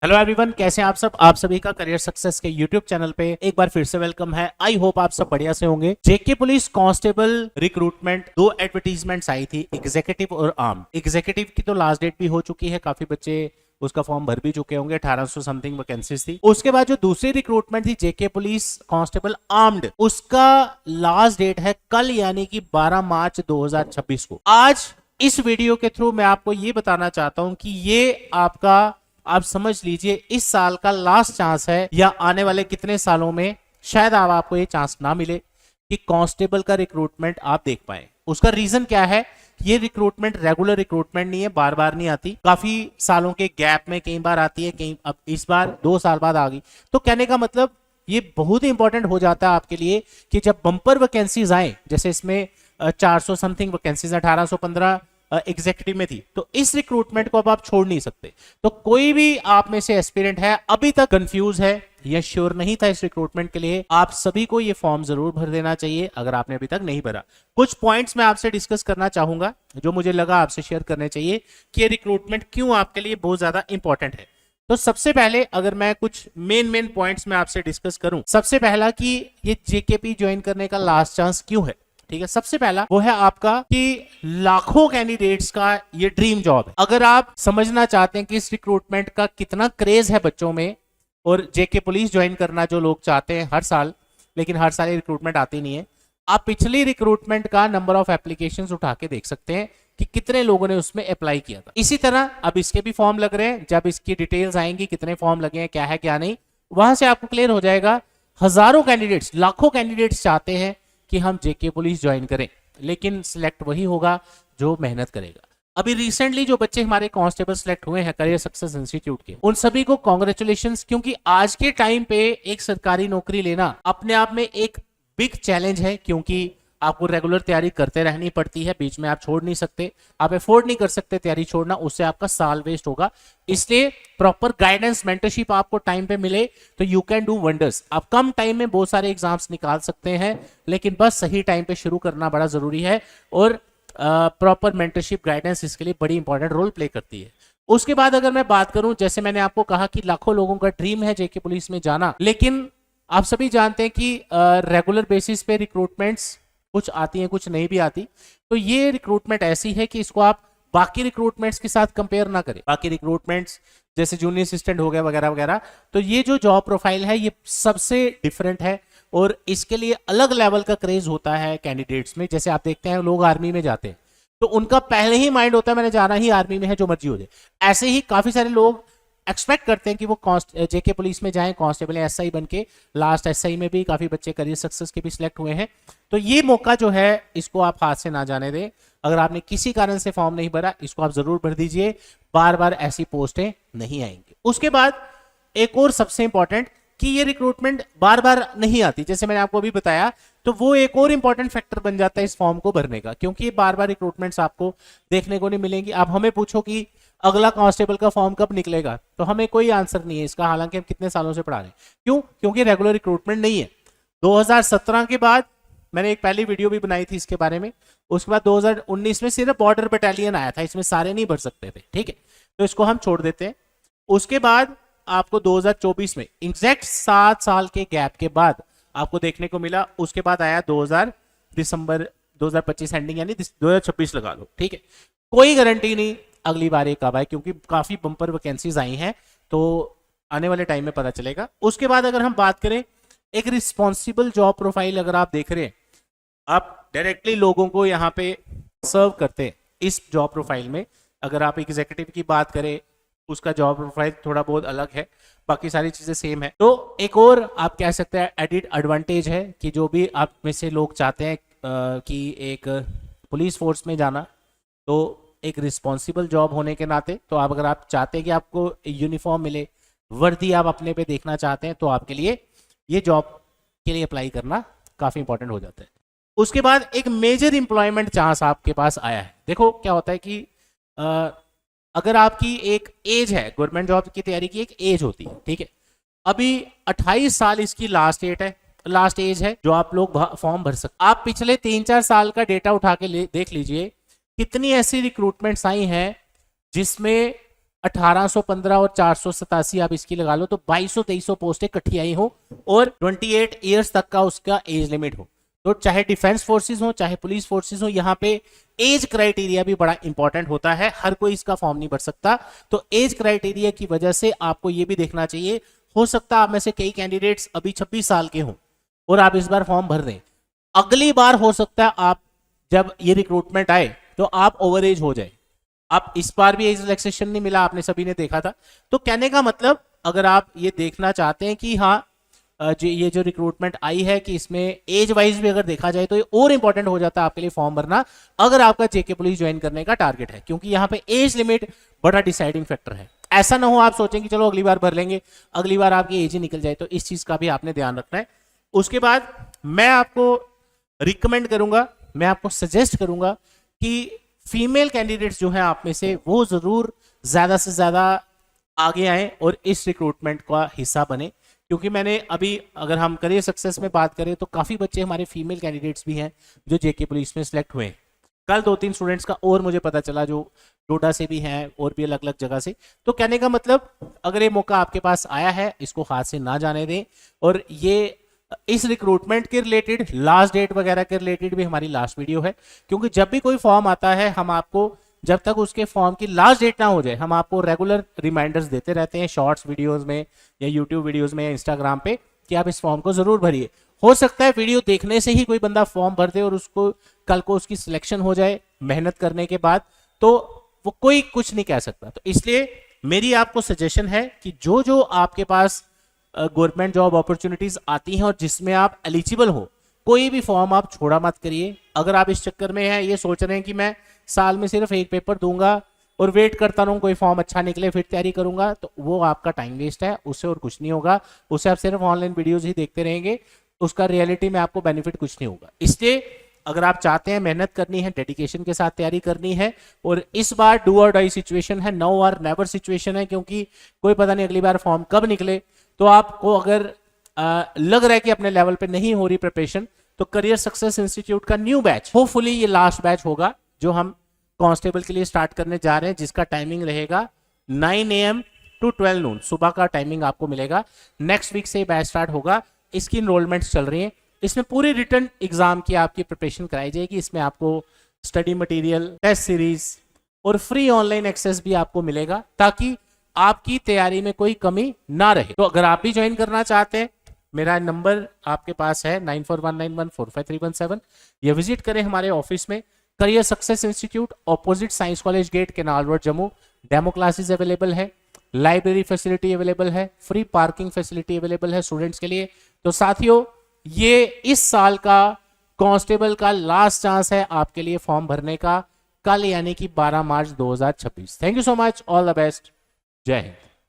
Hello everyone, कैसे हैं आप सब। आप सभी का करियर सक्सेस के यूट्यूब चैनल पे एक बार फिर से वेलकम है। आई होप आप सब बढ़िया से होंगे। JK police constable recruitment 2 advertisements आई थी, एग्जीक्यूटिव और आर्म। एग्जीक्यूटिव की तो लास्ट डेट भी हो चुकी है, काफी बच्चे उसका फॉर्म भर भी चुके होंगे। 1800 समथिंग वैकेंसीज थी। उसके बाद जो दूसरी रिक्रूटमेंट थी जेके पुलिस कांस्टेबल आर्म्ड, उसका लास्ट डेट है कल, यानी कि 12 मार्च 2026 को। आज इस वीडियो के थ्रू मैं आपको ये बताना चाहता हूं कि ये आपका, आप समझ लीजिए, इस साल का लास्ट चांस है, या आने वाले कितने सालों में शायद आपको ये चांस ना मिले कि कांस्टेबल का रिक्रूटमेंट आप देख पाए। उसका रीजन क्या है? ये रिक्रूटमेंट रेगुलर रिक्रूटमेंट नहीं है, बार बार नहीं आती, काफी सालों के गैप में कई बार आती है, कई अब इस बार 2 साल बाद आ गई। तो कहने का मतलब ये बहुत ही इंपॉर्टेंट हो जाता है आपके लिए कि जब बंपर वैकेंसीज आए, जैसे इसमें 400 समथिंग वैकेंसीज 1815 एग्जीक्यूटिव में थी, तो इस रिक्रूटमेंट को अब आप छोड़ नहीं सकते। तो कोई भी आप में से एस्पिरेंट है अभी तक कंफ्यूज है या श्योर नहीं था इस रिक्रूटमेंट के लिए, आप सभी को ये फॉर्म जरूर भर देना चाहिए अगर आपने अभी तक नहीं भरा। कुछ पॉइंट्स मैं आपसे डिस्कस करना चाहूंगा जो मुझे लगा आपसे शेयर करने चाहिए कि ये रिक्रूटमेंट क्यों आपके लिए बहुत ज्यादा इंपॉर्टेंट है। तो सबसे पहले अगर मैं कुछ मेन पॉइंट्स में आपसे डिस्कस करूं, सबसे पहला कि ये जेकेपी ज्वाइन करने का लास्ट चांस क्यों है। ठीक है, सबसे पहला वो है आपका कि लाखों कैंडिडेट्स का ये ड्रीम जॉब है। अगर आप समझना चाहते हैं कि इस रिक्रूटमेंट का कितना क्रेज है बच्चों में, और जेके पुलिस ज्वाइन करना जो लोग चाहते हैं हर साल, लेकिन हर साल ये रिक्रूटमेंट आती नहीं है, आप पिछली रिक्रूटमेंट का नंबर ऑफ एप्लीकेशंस उठा के देख सकते हैं कि कितने लोगों ने उसमें अप्लाई किया था। इसी तरह अब इसके भी फॉर्म लग रहे हैं, जब इसकी डिटेल्स आएंगी कितने फॉर्म लगे हैं, क्या है क्या नहीं, वहां से आपको क्लियर हो जाएगा। हजारों कैंडिडेट्स, लाखों कैंडिडेट्स चाहते हैं कि हम जेके पुलिस ज्वाइन करें, लेकिन सिलेक्ट वही होगा जो मेहनत करेगा। अभी रिसेंटली जो बच्चे हमारे कांस्टेबल सिलेक्ट हुए हैं करियर सक्सेस इंस्टीट्यूट के, उन सभी को कांग्रेचुलेशंस, क्योंकि आज के टाइम पे एक सरकारी नौकरी लेना अपने आप में एक बिग चैलेंज है, क्योंकि आपको रेगुलर तैयारी करते रहनी पड़ती है, बीच में आप छोड़ नहीं सकते, आप अफोर्ड नहीं कर सकते तैयारी छोड़ना, उससे आपका साल वेस्ट होगा। इसलिए प्रॉपर गाइडेंस, मेंटरशिप आपको टाइम पे मिले तो यू कैन डू वंडर्स। आप कम टाइम में बहुत सारे एग्जाम्स निकाल सकते हैं, लेकिन बस सही टाइम पे शुरू करना बड़ा जरूरी है, और प्रॉपर मेंटरशिप गाइडेंस इसके लिए बड़ी इंपॉर्टेंट रोल प्ले करती है। उसके बाद अगर मैं बात करूं, जैसे मैंने आपको कहा कि लाखों लोगों का ड्रीम है जेके पुलिस में जाना, लेकिन आप सभी जानते हैं कि रेगुलर बेसिस पे रिक्रूटमेंट्स कुछ आती हैं, कुछ नहीं भी आती। तो ये रिक्रूटमेंट ऐसी है कि इसको आप बाकी रिक्रूटमेंट्स के साथ कंपेयर ना करें। बाकी रिक्रूटमेंट्स जैसे जूनियर असिस्टेंट हो गया वगैरह वगैरह, तो ये जो जॉब प्रोफाइल है ये सबसे डिफरेंट है, और इसके लिए अलग लेवल का क्रेज होता है कैंडिडेट्स में। जैसे आप देखते हैं लोग आर्मी में जाते हैं तो उनका पहले ही माइंड होता है मैंने जाना ही आर्मी में है, जो मर्जी हो जाए। ऐसे ही काफी सारे लोग एक्सपेक्ट करते हैं कि वो जेके पुलिस में जाएं, कांस्टेबल या एसआई बन के। लास्ट एसआई में भी काफी बच्चे करियर सक्सेस के भी सिलेक्ट हुए हैं। तो ये मौका जो है इसको आप हाथ से ना जाने दें। अगर आपने किसी कारण से फॉर्म नहीं भरा, इसको आप जरूर भर दीजिए, बार बार ऐसी पोस्टें नहीं आएंगी। उसके बाद एक और सबसे इंपॉर्टेंट कि ये रिक्रूटमेंट बार बार नहीं आती, जैसे मैंने आपको अभी बताया, तो वो एक और इंपॉर्टेंट फैक्टर बन जाता है इस फॉर्म को भरने का, क्योंकि ये बार बार रिक्रूटमेंट्स आपको देखने को नहीं मिलेंगी। आप हमें पूछो कि अगला कांस्टेबल का फॉर्म कब निकलेगा, तो हमें कोई आंसर नहीं है इसका, हालांकि हम कितने सालों से पढ़ा रहे हैं। क्यों? क्योंकि रेगुलर रिक्रूटमेंट नहीं है। 2017 के बाद मैंने एक पहली वीडियो भी बनाई थी इसके बारे में। उसके बाद 2019 में सिर्फ बॉर्डर बटालियन आया था, इसमें सारे नहीं भर सकते थे, ठीक है, तो इसको हम छोड़ देते हैं। उसके बाद आपको 2024 में एग्जैक्ट 7 साल के गैप के बाद आपको देखने को मिला। उसके बाद आया दिसंबर 2025 एंडिंग, यानी 2026 लगा लो, ठीक है। कोई गारंटी नहीं अगली बार ये कब आए, क्योंकि काफी बंपर वैकेंसीज आई हैं, तो आने वाले टाइम में पता चलेगा। उसके बाद अगर हम बात करें एक रिस्पॉन्सिबल जॉब प्रोफाइल, अगर आप देख रहे हैं, आप डायरेक्टली लोगों को यहाँ पे सर्व करते हैं इस जॉब प्रोफाइल में। अगर आप एग्जीक्यूटिव की बात करें, उसका जॉब प्रोफाइल थोड़ा बहुत अलग है, बाकी सारी चीजें सेम है। तो एक और आप कह सकते हैं एडिड एडवांटेज है कि जो भी आप में से लोग चाहते हैं कि एक पुलिस फोर्स में जाना, तो एक रिस्पॉन्सिबल जॉब होने के नाते, तो आप अगर आप चाहते हैं कि आपको यूनिफॉर्म मिले, वर्दी आप अपने पे देखना चाहते हैं, तो आपके लिए ये जॉब के लिए अप्लाई करना काफी इंपॉर्टेंट हो जाता है। उसके बाद एक मेजर इंप्लॉयमेंट चांस आपके पास आया है। देखो क्या होता है कि अगर आपकी एक एज है, गवर्नमेंट जॉब की तैयारी की एक एज होती है, ठीक है, अभी 28 साल इसकी लास्ट एज है, लास्ट एज है जो आप लोग फॉर्म भर सकते। आप पिछले 3-4 साल का डेटा उठा के देख लीजिए, कितनी ऐसी रिक्रूटमेंट्स आई हैं जिसमें 1815 और 487 आप इसकी लगा लो, तो 2200-2300 पोस्टें इकट्ठी आई हो और 28 ईयर्स तक का उसका एज लिमिट हो। तो चाहे डिफेंस फोर्सेस हो चाहे पुलिस फोर्सेस हो, यहाँ पे एज क्राइटेरिया भी बड़ा इंपॉर्टेंट होता है, हर कोई इसका फॉर्म नहीं भर सकता। तो एज क्राइटेरिया की वजह से आपको ये भी देखना चाहिए, हो सकता है आप में से कई कैंडिडेट्स अभी 26 साल के हों और आप इस बार फॉर्म भर दें, अगली बार हो सकता है आप जब ये रिक्रूटमेंट आए तो आप ओवर एज हो जाए। आप इस बार भी एज रिलैक्सेशन नहीं मिला, आपने सभी ने देखा था। तो कहने का मतलब, अगर आप ये देखना चाहते हैं कि हाँ ये जो रिक्रूटमेंट आई है कि इसमें एज वाइज भी अगर देखा जाए तो ये और इंपॉर्टेंट हो जाता है आपके लिए फॉर्म भरना, अगर आपका जेके पुलिस ज्वाइन करने का टारगेट है, क्योंकि यहाँ पे एज लिमिट बड़ा डिसाइडिंग फैक्टर है। ऐसा ना हो आप सोचें कि चलो अगली बार भर लेंगे, अगली बार आपकी एज ही निकल जाए, तो इस चीज का भी आपने ध्यान रखना है। उसके बाद मैं आपको रिकमेंड करूंगा, मैं आपको सजेस्ट करूंगा कि फीमेल कैंडिडेट्स जो हैं आप में से, वो जरूर ज्यादा से ज्यादा आगे आए और इस रिक्रूटमेंट का हिस्सा बने, क्योंकि मैंने अभी अगर हम करियर सक्सेस में बात करें तो काफी बच्चे हमारे फीमेल कैंडिडेट्स भी हैं जो जेके पुलिस में सिलेक्ट हुए हैं। कल 2-3 स्टूडेंट्स का और मुझे पता चला जो डोडा से भी हैं और भी अलग अलग जगह से। तो कहने का मतलब, अगर ये मौका आपके पास आया है इसको हाथ से ना जाने दें। और ये इस रिक्रूटमेंट के रिलेटेड लास्ट डेट वगैरह के रिलेटेड भी हमारी लास्ट वीडियो है, क्योंकि जब भी कोई फॉर्म आता है हम आपको, जब तक उसके फॉर्म की लास्ट डेट ना हो जाए, हम आपको रेगुलर रिमाइंडर्स देते रहते हैं शॉर्ट्स वीडियोस में या यूट्यूब वीडियोस में या इंस्टाग्राम पे कि आप इस फॉर्म को जरूर भरिए। हो सकता है वीडियो देखने से ही कोई बंदा फॉर्म भर दे और उसको कल को उसकी सिलेक्शन हो जाए मेहनत करने के बाद, तो वो कोई कुछ नहीं कह सकता। तो इसलिए मेरी आपको सजेशन है कि जो जो आपके पास गवर्नमेंट जॉब अपॉर्चुनिटीज आती हैं और जिसमें आप एलिजिबल हो, कोई भी फॉर्म आप छोड़ा मत करिए। अगर आप इस चक्कर में हैं, ये सोच रहे हैं कि मैं साल में सिर्फ एक पेपर दूंगा और वेट करता रहूं कोई फॉर्म अच्छा निकले फिर तैयारी करूंगा, तो वो आपका टाइम वेस्ट है, उससे और कुछ नहीं होगा। उससे आप सिर्फ ऑनलाइन वीडियोज ही देखते रहेंगे, उसका रियलिटी में आपको बेनिफिट कुछ नहीं होगा। इसलिए अगर आप चाहते हैं मेहनत करनी है, डेडिकेशन के साथ तैयारी करनी है, और इस बार डू और डाई सिचुएशन है, नाउ और नेवर सिचुएशन है, क्योंकि कोई पता नहीं अगली बार फॉर्म कब निकले। तो आपको अगर लग रहा है कि अपने लेवल पे नहीं हो रही प्रिपरेशन, तो करियर सक्सेस इंस्टीट्यूट का न्यू बैच, होपफुली ये लास्ट बैच होगा जो हम कांस्टेबल के लिए स्टार्ट करने जा रहे हैं, जिसका टाइमिंग रहेगा 9 AM to 12 noon, सुबह का टाइमिंग आपको मिलेगा। नेक्स्ट वीक से बैच स्टार्ट होगा, इसकी इनरोलमेंट चल रही है। इसमें पूरी रिटर्न एग्जाम की आपकी प्रिपरेशन कराई जाएगी। इसमें आपको स्टडी मटेरियल, टेस्ट सीरीज और फ्री ऑनलाइन एक्सेस भी आपको मिलेगा, ताकि आपकी तैयारी में कोई कमी ना रहे। तो अगर आप भी ज्वाइन करना चाहते हैं, मेरा नंबर आपके पास है 9419145317, या विजिट करें हमारे ऑफिस में। Career success institute, opposite science college gate, canal road, Jammu. Demo classes available है, लाइब्रेरी फैसिलिटी अवेलेबल है, फ्री पार्किंग फैसिलिटी अवेलेबल है स्टूडेंट्स के लिए। तो साथियों, ये इस साल का कांस्टेबल का लास्ट चांस है आपके लिए फॉर्म भरने का, कल यानी कि 12 मार्च 2026। Thank you so much, all the best, जय हिंद।